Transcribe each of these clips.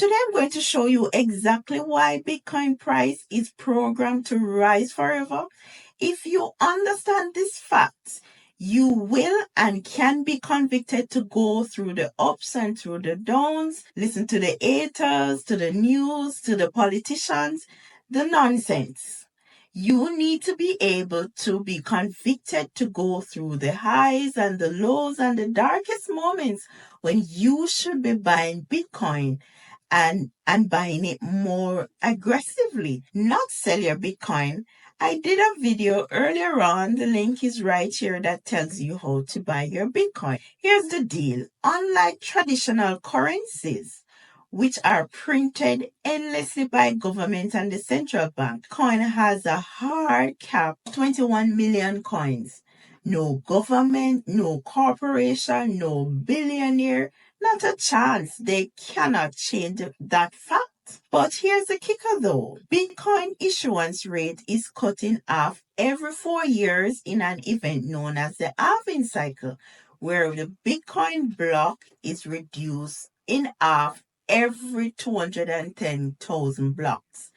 Today I'm going to show you exactly why Bitcoin price is programmed to rise forever. If you understand these facts, you will and can be convicted to go through the ups and through the downs, listen to the haters, to the news, to the politicians, the nonsense. You need to be able to be convicted to go through the highs and the lows and the darkest moments when you should be buying Bitcoin and buying it more aggressively, not sell your Bitcoin. I did a video earlier on, the link is right here, that tells you how to buy your Bitcoin. Here's the deal. Unlike traditional currencies, which are printed endlessly by government and the central bank, coin has a hard cap, 21 million coins. No government, no corporation, no billionaire, not a chance. They cannot change that fact. But here's the kicker though. Bitcoin issuance rate is cut in half every 4 years in an event known as the halving cycle, where the Bitcoin block is reduced in half every 210,000 blocks.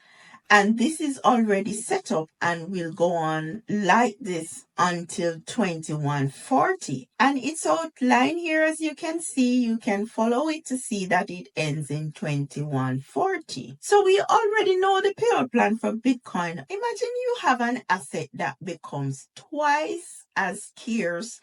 And this is already set up and will go on like this until 2140. And it's outlined here, as you can see. You can follow it to see that it ends in 2140. So we already know the payout plan for Bitcoin. Imagine you have an asset that becomes twice as scarce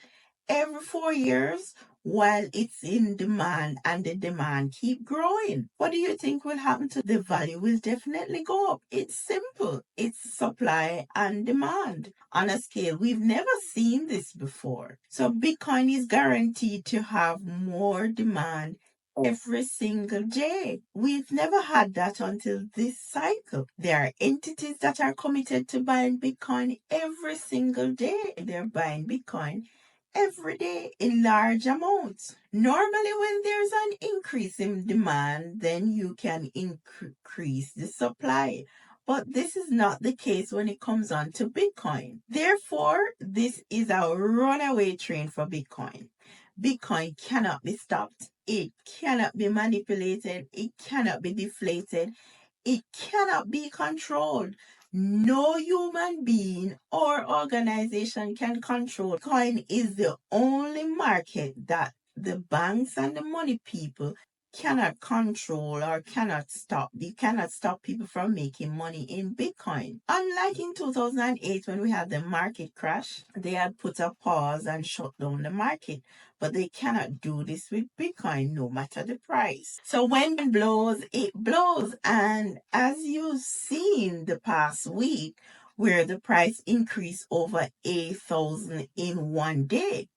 every 4 years while it's in demand, and the demand keep growing. What do you think will happen to the value? Will definitely go up. It's simple. It's supply and demand on a scale we've never seen this before. So Bitcoin is guaranteed to have more demand every single day. We've never had that until this cycle. There are entities that are committed to buying Bitcoin every single day. They're buying Bitcoin every day in large amounts. Normally, when there's an increase in demand, then you can increase the supply. But this is not the case when it comes on to Bitcoin. Therefore, this is a runaway train for Bitcoin. Bitcoin cannot be stopped. It cannot be manipulated. It cannot be deflated. It cannot be controlled. No human being or organization can control. Bitcoin is the only market that the banks and the money people cannot control or cannot stop. They cannot stop people from making money in Bitcoin. Unlike in 2008 when we had the market crash, they had put a pause and shut down the market. But they cannot do this with Bitcoin no matter the price. So when it blows, it blows. And as you've seen the past week, where the price increased over 8,000 in one day.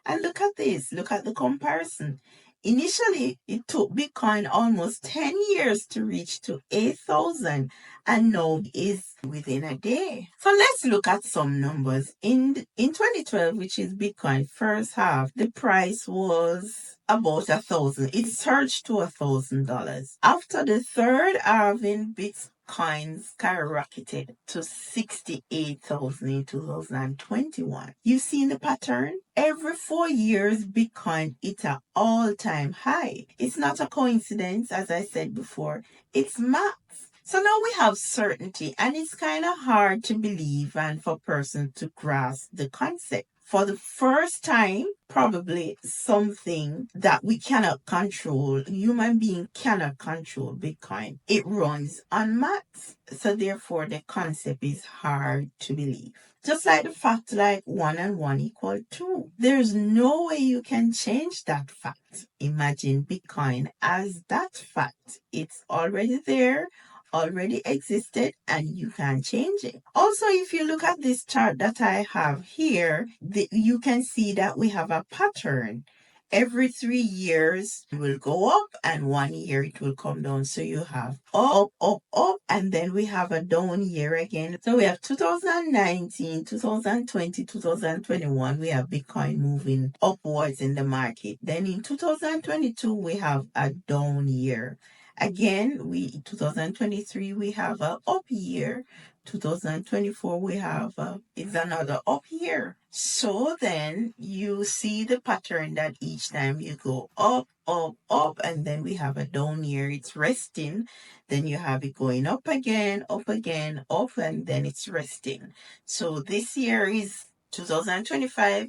And look at this, look at the comparison. Initially, it took Bitcoin almost 10 years to reach to 8,000, and now is within a day. So let's look at some numbers. In 2012, which is Bitcoin first half, the price was about 1,000. It surged to $1,000. After the third halving, Bitcoin skyrocketed to 68,000 in 2021. You've seen the pattern? Every 4 years, Bitcoin hit an all-time high. It's not a coincidence, as I said before. It's maths. So now we have certainty, and it's kind of hard to believe and for a person to grasp the concept. For the first time, probably something that we cannot control, human being cannot control Bitcoin. It runs on maths. So therefore, the concept is hard to believe. Just like the fact like 1 and 1 equal 2. There's no way you can change that fact. Imagine Bitcoin as that fact. It's already there, already existed, and you can change it. Also, if you look at this chart that I have here, you can see that we have a pattern. Every 3 years it will go up, and 1 year it will come down. So you have up, up, up, and then we have a down year again. So we have 2019, 2020, 2021, we have Bitcoin moving upwards in the market. Then in 2022, we have a down year. Again, 2023, we have a up year. 2024, we have is another up year. So then you see the pattern that each time you go up, up, and then we have a down here, it's resting. Then you have it going up again, up, and then it's resting. So this year is 2025,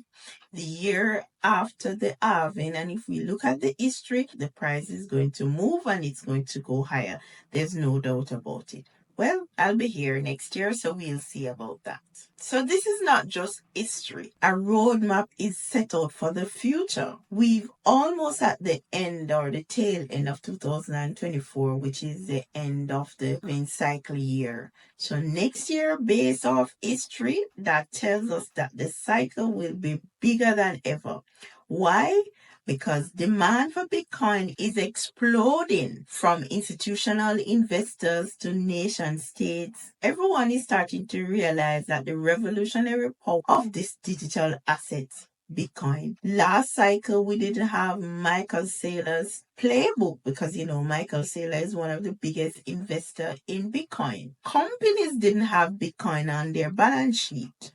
the year after the halving. And if we look at the history, the price is going to move and it's going to go higher. There's no doubt about it. Well, I'll be here next year, so we'll see about that. So this is not just history. A roadmap is set out for the future. We've almost at the end or the tail end of 2024, which is the end of the main cycle year. So next year, based off history, that tells us that the cycle will be bigger than ever. Why? Because demand for Bitcoin is exploding from institutional investors to nation states. Everyone is starting to realize that the revolutionary power of this digital asset, Bitcoin. Last cycle, we didn't have Michael Saylor's playbook because, Michael Saylor is one of the biggest investors in Bitcoin. Companies didn't have Bitcoin on their balance sheet.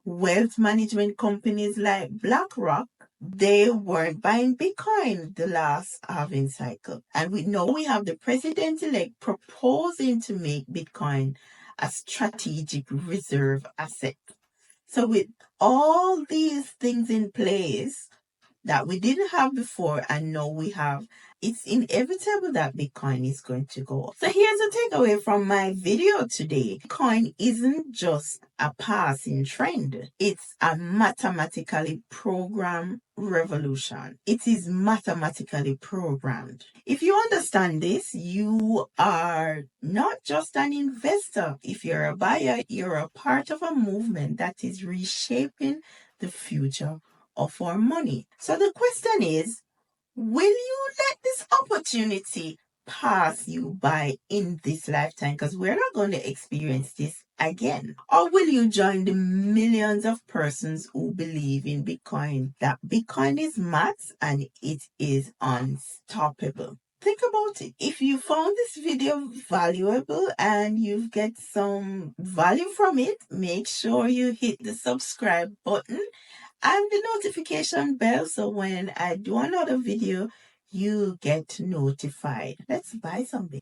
Wealth management companies like BlackRock, they weren't buying Bitcoin the last halving cycle. And we have the president-elect proposing to make Bitcoin a strategic reserve asset. So with all these things in place that we didn't have before and now we have, it's inevitable that Bitcoin is going to go up. So here's a takeaway from my video today. Bitcoin isn't just a passing trend. It's a mathematically programmed revolution. It is mathematically programmed. If you understand this, you are not just an investor. If you're a buyer, you're a part of a movement that is reshaping the future of our money. So the question is, will you let this opportunity pass you by in this lifetime? Because we're not going to experience this again. Or will you join the millions of persons who believe in Bitcoin, that Bitcoin is maths and it is unstoppable? Think about it. If you found this video valuable and you get some value from it, make sure you hit the subscribe button and the notification bell so when I do another video, you get notified. Let's buy something.